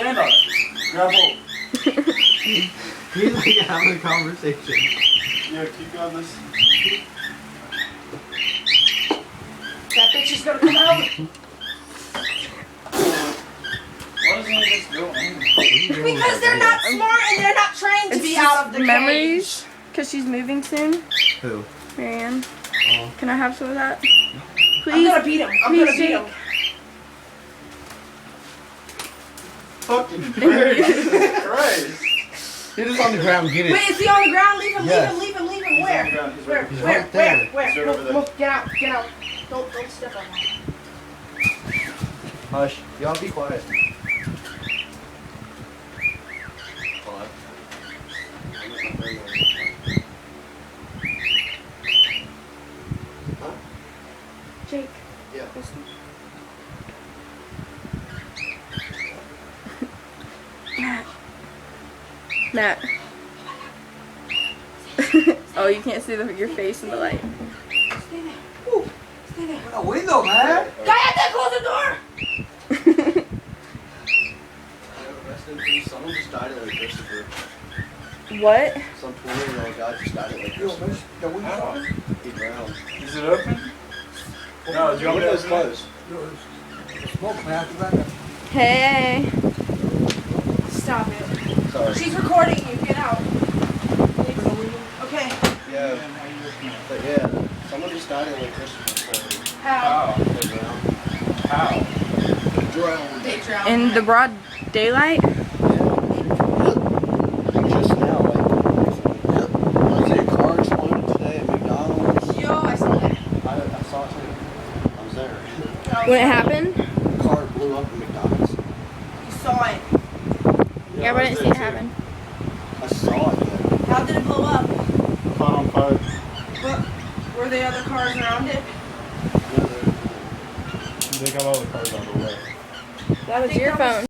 stand on it. Grab hold. He's like having a conversation. Yeah, keep on this. That bitch is gonna come out. Why doesn't he just go in? Because they're not smart and they're not trained to It's be out of the memories. cage. Because she's moving soon. Who? Marianne. Oh. Can I have some of that? I'm Please. gonna beat him. I'm Please, gonna beat him. Jake. Fucking Christ. It is on the ground. Get it. Wait, is he on the ground? Leave him, Yes. leave him, leave him, leave him. He's Where? on the ground. He's Where? right He's Where? right there. Where? He's right over there. Move, get out, get out. Don't step on him. Hush. Y'all be quiet. Jake. Yeah. Matt. Oh, you can't see your face in the light. Stay there. Woo. Stay there. A window, man. Cállate, close the door. Someone just died at like Christopher. What? Some 20-year-old guy just died at like Christopher. How? He drowned. Is it open? No, do you want me to Window's open it? closed. Hey. Stop it. Sorry. She's recording you. Get out. Okay. Yeah. But yeah, someone just died at like Christopher. How? How? They drowned. How? Drowned. They drowned. In the broad daylight? Just now, like, I see a car exploded today at McDonald's. Yo, I saw that. I saw it too. I was there. When it happened? The car blew up at McDonald's. You saw it. Yeah, but I didn't see it happen. I saw it. Yeah. How did it blow up? Caught on fire. What? Were there other cars around it? They got all the cars out of the way. That was your phone.